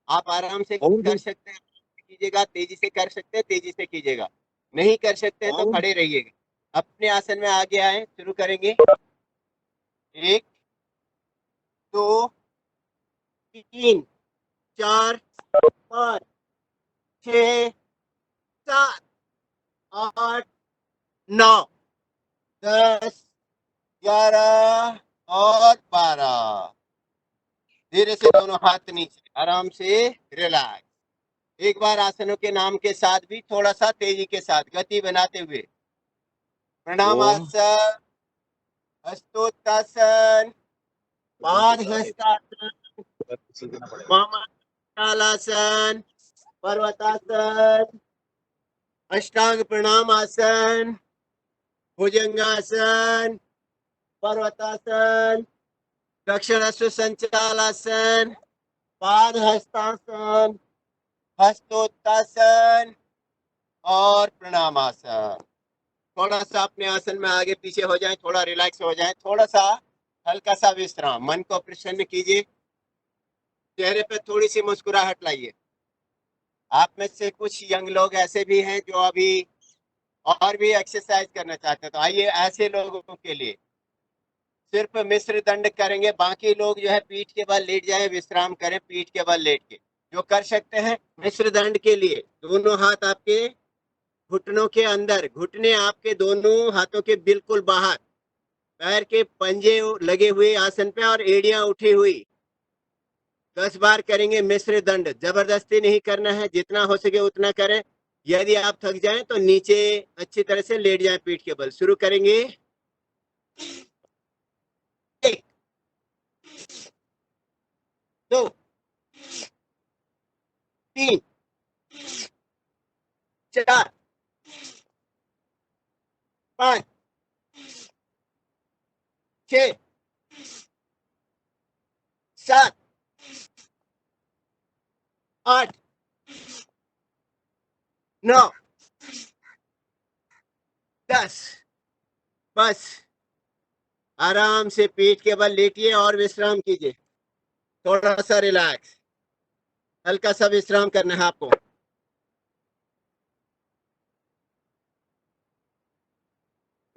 आप आराम से और कर भी सकते हैं, कीजिएगा, तेजी से कर सकते हैं, तेजी से कीजिएगा, नहीं कर सकते हैं तो और खड़े रहिएगा। अपने आसन में आगे आए, शुरू करेंगे। एक, दो, तीन, चार, पाँच, छः, सात, आठ, नौ, 10, 11 और 12। धीरे से दोनों हाथ नीचे, आराम से रिलैक्स। एक बार आसनों के नाम के साथ भी थोड़ा सा तेजी के साथ गति बनाते हुए। और प्रणामासन, हस्तोत्तासन, पादहस्तासन, वामांगासन, पर्वतासन, अष्टांग प्रणाम आसन, भुजंगासन, पर्वतासन, दक्षिणास्व संचालासन, पादहस्तासन, हस्तोत्तासन और प्रणामासन। थोड़ा सा अपने आसन में आगे पीछे हो जाएं, थोड़ा रिलैक्स हो जाएं, थोड़ा सा हल्का सा विश्राम, मन को प्रसन्न कीजिए, चेहरे पे थोड़ी सी मुस्कुराहट लाइए। आप में से कुछ यंग लोग ऐसे भी हैं जो अभी और भी एक्सरसाइज करना चाहते हैं, तो आइए ऐसे लोगों के लिए सिर्फ मिश्र दंड करेंगे। बाकी लोग जो है पीठ के बल लेट जाएं, विश्राम करें पीठ के बल लेट के। जो कर सकते हैं मिश्र दंड के लिए दोनों हाथ आपके घुटनों के अंदर, घुटने आपके दोनों हाथों के बिल्कुल बाहर, पैर के पंजे लगे हुए आसन पे और एड़ियां उठी हुई। 10 बार करेंगे मिश्र दंड, जबरदस्ती नहीं करना है, जितना हो सके उतना करें। यदि आप थक जाएं तो नीचे अच्छी तरह से लेट जाएं पीठ के बल। शुरू करेंगे। एक, दो, तीन, चार, पाँच, छः, सात, आठ, नौ, 10। बस आराम से पीठ के बल लेटिए और विश्राम कीजिए, थोड़ा सा रिलैक्स, हल्का सा विश्राम करना है आपको।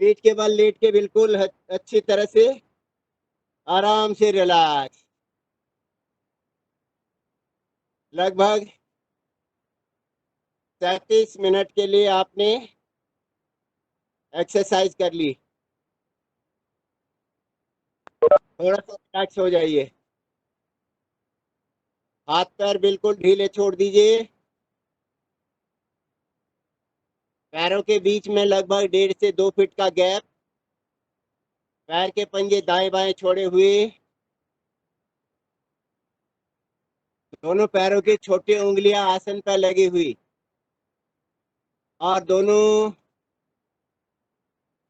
पीठ के बल लेट के बिल्कुल अच्छी तरह से आराम से रिलैक्स। लगभग 37 मिनट के लिए आपने एक्सरसाइज कर ली। थोड़ा सा रिलैक्स हो जाइए, हाथ पैर बिल्कुल ढीले छोड़ दीजिए। पैरों के बीच में लगभग 1.5 से 2 फीट का गैप। पैर के पंजे दाएं बाएं छोड़े हुए, दोनों पैरों की छोटी उंगलियां आसन पर लगी हुई और दोनों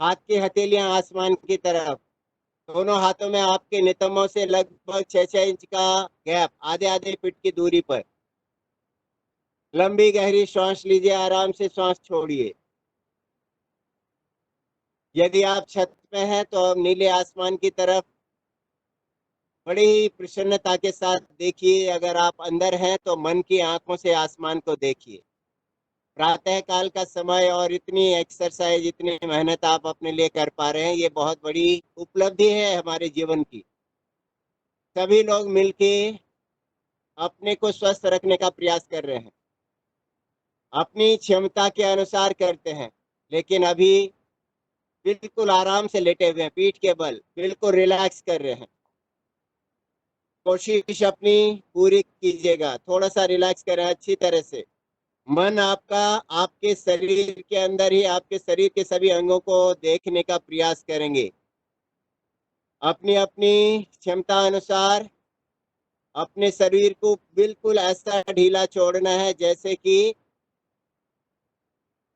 हाथ की हथेलियां आसमान की तरफ। दोनों हाथों में आपके नितंबों से लगभग 6-6 इंच का गैप, आधे आधे फीट की दूरी पर। लंबी गहरी सांस लीजिए, आराम से सांस छोड़िए। यदि आप छत पे हैं तो नीले आसमान की तरफ बड़ी ही प्रसन्नता के साथ देखिए। अगर आप अंदर हैं तो मन की आंखों से आसमान को देखिए। प्रातः काल का समय और इतनी एक्सरसाइज, इतनी मेहनत आप अपने लिए कर पा रहे हैं, ये बहुत बड़ी उपलब्धि है हमारे जीवन की। सभी लोग मिलके अपने को स्वस्थ रखने का प्रयास कर रहे हैं, अपनी क्षमता के अनुसार करते हैं, लेकिन अभी बिल्कुल आराम से लेटे हुए हैं, पीठ के बल बिल्कुल रिलैक्स कर रहे हैं। कोशिश अपनी पूरी कीजिएगा, थोड़ा सा रिलैक्स करें अच्छी तरह से। मन आपका आपके शरीर के अंदर ही आपके शरीर के सभी अंगों को देखने का प्रयास करेंगे। अपनी अपनी क्षमता अनुसार अपने शरीर को बिल्कुल ऐसा ढीला छोड़ना है जैसे कि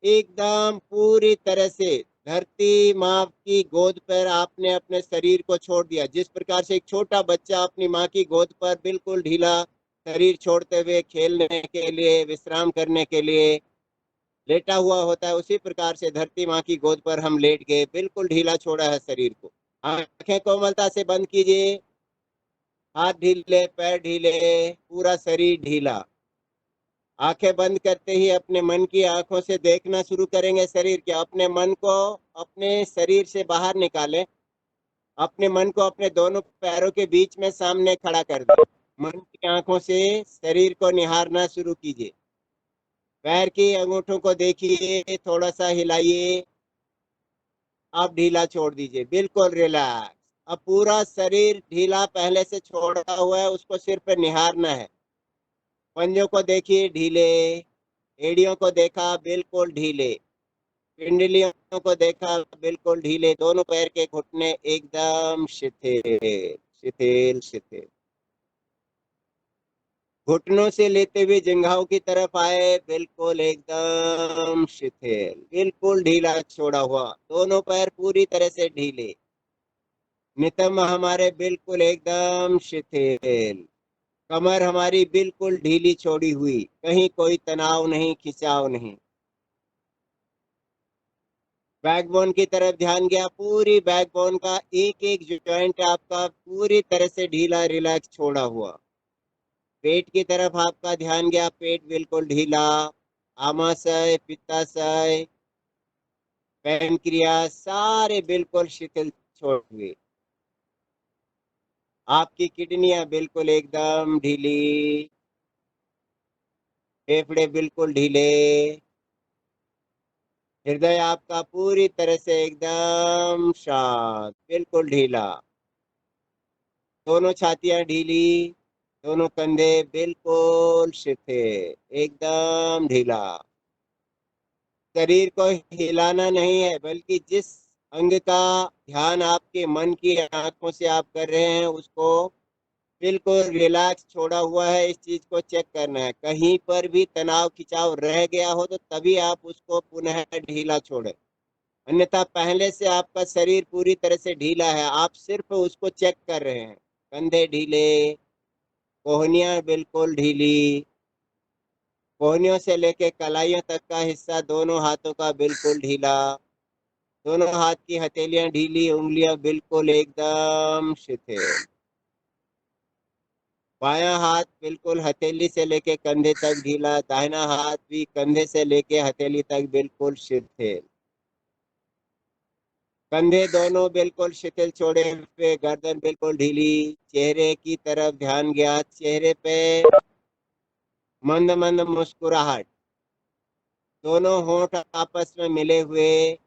एकदम पूरी तरह से धरती माँ की गोद पर आपने अपने शरीर को छोड़ दिया। जिस प्रकार से एक छोटा बच्चा अपनी माँ की गोद पर बिल्कुल ढीला शरीर छोड़ते हुए खेलने के लिए, विश्राम करने के लिए लेटा हुआ होता है, उसी प्रकार से धरती माँ की गोद पर हम लेट गए, बिल्कुल ढीला छोड़ा है शरीर को। आंखें कोमलता से बंद कीजिए। हाथ ढीले, पैर ढीले, पूरा शरीर ढीला। आंखें बंद करते ही अपने मन की आंखों से देखना शुरू करेंगे शरीर के। अपने मन को अपने शरीर से बाहर निकालें। अपने मन को अपने दोनों पैरों के बीच में सामने खड़ा कर दें। मन की आंखों से शरीर को निहारना शुरू कीजिए। पैर की अंगूठों को देखिए, थोड़ा सा हिलाइए। अब ढीला छोड़ दीजिए, बिल्कुल रिलैक्स। अब पूरा शरीर ढीला पहले से छोड़ा हुआ है, उसको सिर्फ निहारना है। पंजों को देखिए, ढीले। एड़ियों को देखा, बिल्कुल ढीले। पिंडलियों को देखा, बिल्कुल ढीले। दोनों पैर के घुटने एकदम शिथिल शिथिल शिथिल। घुटनों से लेते हुए जंघाओं की तरफ आए, बिल्कुल एकदम शिथिल, बिल्कुल ढीला छोड़ा हुआ। दोनों पैर पूरी तरह से ढीले। नितंब हमारे बिल्कुल एकदम शिथिल। कमर हमारी बिल्कुल ढीली छोड़ी हुई, कहीं कोई तनाव नहीं, खिंचाव नहीं। बैकबोन की तरफ ध्यान गया, पूरी बैकबोन का एक एक जॉइंट आपका पूरी तरह से ढीला रिलैक्स छोड़ा हुआ। पेट की तरफ आपका ध्यान गया, पेट बिल्कुल ढीला। आमाशय, पित्ताशय, पैनक्रियास सारे बिल्कुल शिथिल छोड़ हुए। आपकी किडनियां बिल्कुल एकदम ढीली। फेफड़े बिल्कुल ढीले। हृदय आपका पूरी तरह से एकदम शांत, बिल्कुल ढीला। दोनों छातियां ढीली। दोनों कंधे बिल्कुल शिथिल, एकदम ढीला। शरीर को हिलाना नहीं है, बल्कि जिस अंग का ध्यान आपके मन की आंखों से आप कर रहे हैं, उसको बिल्कुल रिलैक्स छोड़ा हुआ है। इस चीज को चेक करना है। कहीं पर भी तनाव खिंचाव रह गया हो तो तभी आप उसको पुनः ढीला छोड़ें। अन्यथा पहले से आपका शरीर पूरी तरह से ढीला है, आप सिर्फ उसको चेक कर रहे हैं। कंधे ढीले, कोहनियां बिल्कुल ढीली। कोहनियों से लेके कलाइयों तक का हिस्सा दोनों हाथों का बिल्कुल ढीला। दोनों हाथ की हथेलियां ढीली, उंगलियां बिल्कुल एकदम शिथिल। बायां हाथ बिल्कुल हथेली से लेके कंधे तक ढीला। दाहिना हाथ भी कंधे से लेके हथेली तक बिल्कुल शिथिल। कंधे दोनों बिल्कुल शिथिल छोड़े हुए, गर्दन बिल्कुल ढीली। चेहरे की तरफ ध्यान गया, चेहरे पे मंद मंद मुस्कुराहट। दोनों होंठ आपस में मिले हुए,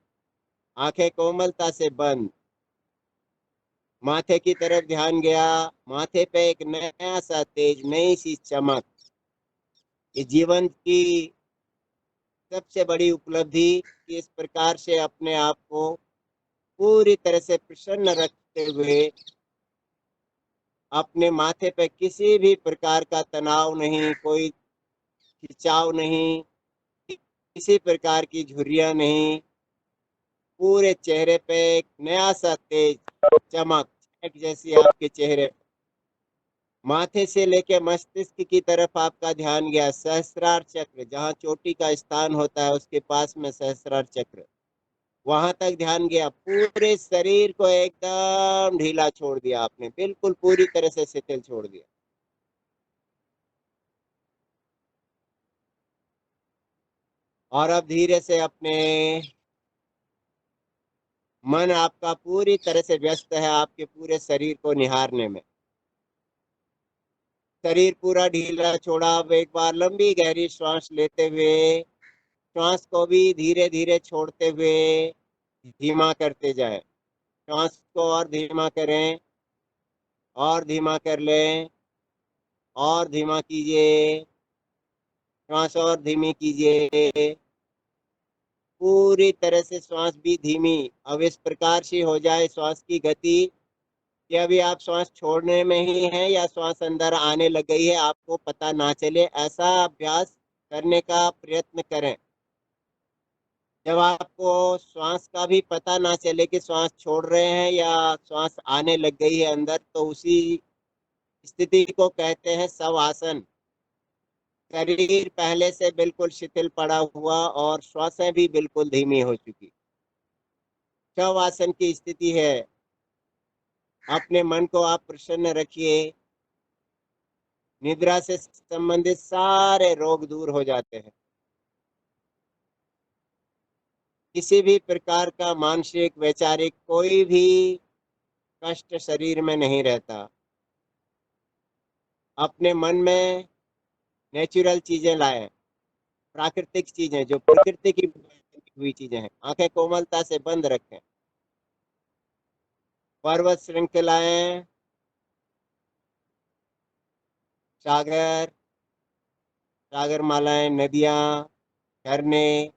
आंखें कोमलता से बंद। माथे की तरफ ध्यान गया, माथे पे एक नया सा तेज, नई सी चमक। ये जीवन की सबसे बड़ी उपलब्धि कि इस प्रकार से अपने आप को पूरी तरह से प्रसन्न रखते हुए, अपने माथे पे किसी भी प्रकार का तनाव नहीं, कोई खिंचाव नहीं, किसी प्रकार की झुर्रियां नहीं। पूरे चेहरे पे एक नया सा तेज, चमक, एक जैसी आपके चेहरे। माथे से लेके मस्तिष्क की तरफ आपका ध्यान गया, सहस्त्रार चक्र, जहाँ चोटी का स्थान होता है उसके पास में सहस्त्रार चक्र, वहां तक ध्यान गया। पूरे शरीर को एकदम ढीला छोड़ दिया आपने, बिल्कुल पूरी तरह से शिथिल छोड़ दिया। और अब धीरे से अपने मन आपका पूरी तरह से व्यस्त है आपके पूरे शरीर को निहारने में। शरीर पूरा ढीला छोड़ा। अब एक बार लंबी गहरी श्वास लेते हुए, श्वास को भी धीरे धीरे छोड़ते हुए धीमा करते जाए। श्वास को और धीमा करें, और धीमा कर लें, और धीमा कीजिए। श्वास और धीमी कीजिए। पूरी तरह से श्वास भी धीमी। अब इस प्रकार से हो जाए श्वास की गति कि अभी आप श्वास छोड़ने में ही हैं या श्वास अंदर आने लग गई है, आपको पता ना चले। ऐसा अभ्यास करने का प्रयत्न करें। जब आपको श्वास का भी पता ना चले कि श्वास छोड़ रहे हैं या श्वास आने लग गई है अंदर, तो उसी स्थिति को कहते हैं शवासन। शरीर पहले से बिल्कुल शिथिल पड़ा हुआ और श्वासें भी बिल्कुल धीमी हो चुकी। शवासन की स्थिति है। अपने मन को आप प्रसन्न रखिए। निद्रा से संबंधित सारे रोग दूर हो जाते हैं। किसी भी प्रकार का मानसिक वैचारिक कोई भी कष्ट शरीर में नहीं रहता। अपने मन में नेचुरल चीजें लाएं, प्राकृतिक चीजें जो प्रकृति की बनी हुई चीजें हैं। आंखें कोमलता से बंद रखें। पर्वत श्रृंखलाएं, सागर, सागर मालाएं, नदियां, झरने,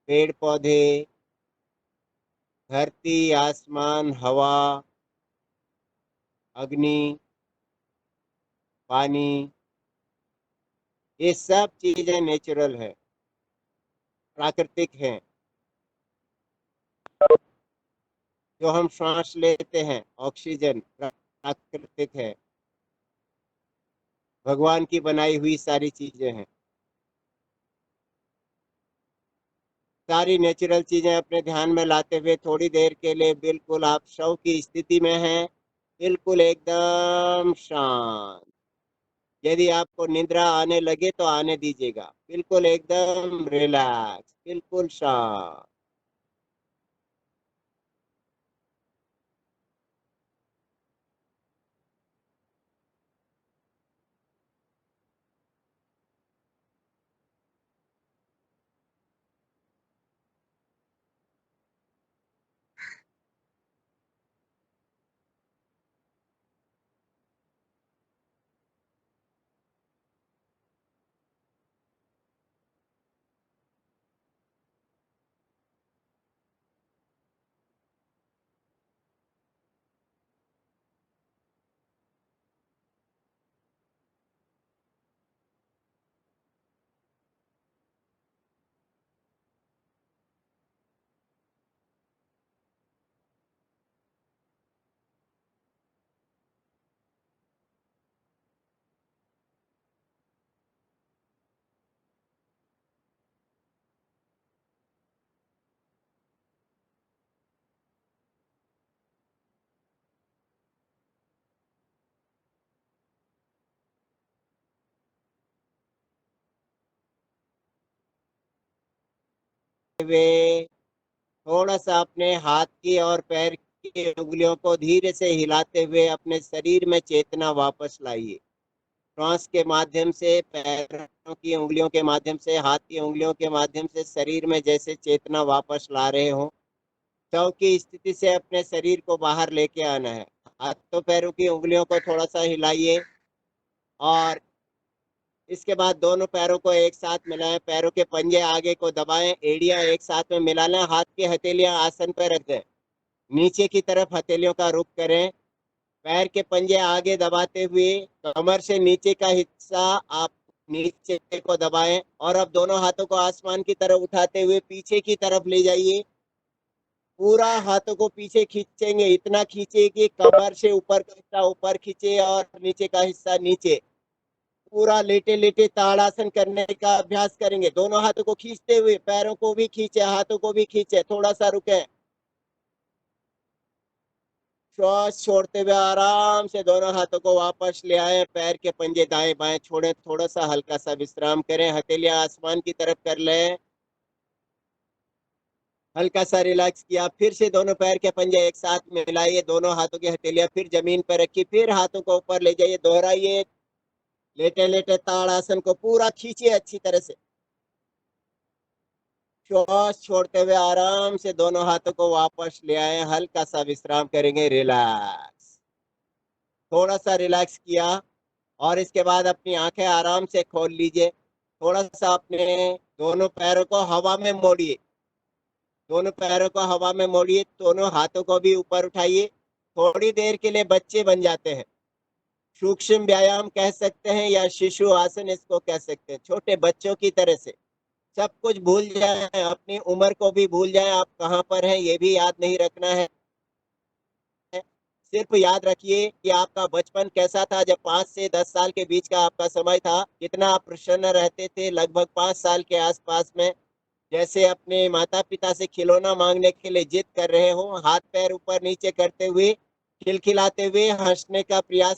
पेड़ पौधे, धरती, आसमान, हवा, अग्नि, पानी, ये सब चीजें नेचुरल है, प्राकृतिक हैं। जो हम सांस लेते हैं ऑक्सीजन प्राकृतिक है, भगवान की बनाई हुई सारी चीजें हैं। सारी नेचुरल चीजें अपने ध्यान में लाते हुए थोड़ी देर के लिए बिल्कुल आप शव की स्थिति में हैं, बिल्कुल एकदम शांत। यदि आपको निद्रा आने लगे तो आने दीजिएगा, बिल्कुल एकदम रिलैक्स, बिल्कुल शांत। वे थोड़ा सा अपने हाथ की और पैर की उंगलियों को धीरे से हिलाते हुए अपने शरीर में चेतना वापस लाइए। श्वास के माध्यम से, पैरों की उंगलियों के माध्यम से, हाथ की उंगलियों के माध्यम से शरीर में जैसे चेतना वापस ला रहे हो। शव की स्थिति से अपने शरीर को बाहर लेके आना है। हाथों पैरों की उंगलियों को थोड़ा सा हिलाइए और इसके बाद दोनों पैरों को एक साथ मिलाएं, पैरों के पंजे आगे को दबाएं, एड़ियां एक साथ में मिला लें, हाथ की हथेलियां आसन पर रख दें, नीचे की तरफ हथेलियों का रुख करें। पैर के पंजे आगे दबाते हुए कमर से नीचे का हिस्सा आप नीचे को दबाएं और अब दोनों हाथों को आसमान की तरफ उठाते हुए पीछे की तरफ ले जाइए। पूरा हाथों को पीछे खींचेंगे, इतना खींचे कि कमर से ऊपर का हिस्सा ऊपर खींचे और नीचे का हिस्सा नीचे। पूरा लेटे लेटे ताड़ासन करने का अभ्यास करेंगे। दोनों हाथों को खींचते हुए, पैरों को भी खींचे, हाथों को भी खींचे, थोड़ा सा रुके। श्वास छोड़ते हुए आराम से दोनों हाथों को वापस ले आए, पैर के पंजे दाएं बाएं छोड़ें, थोड़ा सा हल्का सा विश्राम करें, हथेलियां आसमान की तरफ कर लें। हल्का सा रिलैक्स किया, फिर से दोनों पैर के पंजे एक साथ मिलाइए, दोनों हाथों की हथेलियां फिर जमीन पर रखी, फिर हाथों को ऊपर ले जाइए, दोहराइए। लेटे लेटे ताड़ासन को पूरा खींचिए अच्छी तरह से। श्वास छोड़ते हुए आराम से दोनों हाथों को वापस ले आए, हल्का सा विश्राम करेंगे, रिलैक्स। थोड़ा सा रिलैक्स किया और इसके बाद अपनी आंखें आराम से खोल लीजिए। थोड़ा सा अपने दोनों पैरों को हवा में मोड़िए, दोनों पैरों को हवा में मोड़िए, दोनों हाथों को भी ऊपर उठाइए। थोड़ी देर के लिए बच्चे बन जाते हैं, सूक्ष्म व्यायाम कह सकते हैं या शिशु आसन इसको कह सकते हैं। छोटे बच्चों की तरह से सब कुछ भूल जाए, अपनी उम्र को भी भूल जाए, आप कहाँ पर हैं ये भी याद नहीं रखना है। सिर्फ याद रखिए कि आपका बचपन कैसा था, जब 5 से 10 साल के बीच का आपका समय था, कितना आप प्रसन्न रहते थे। लगभग 5 साल के आसपास में जैसे अपने माता पिता से खिलौना मांगने के लिए जिद कर रहे हो, हाथ पैर ऊपर नीचे करते हुए, खिलखिलाते हुए हंसने का प्रयास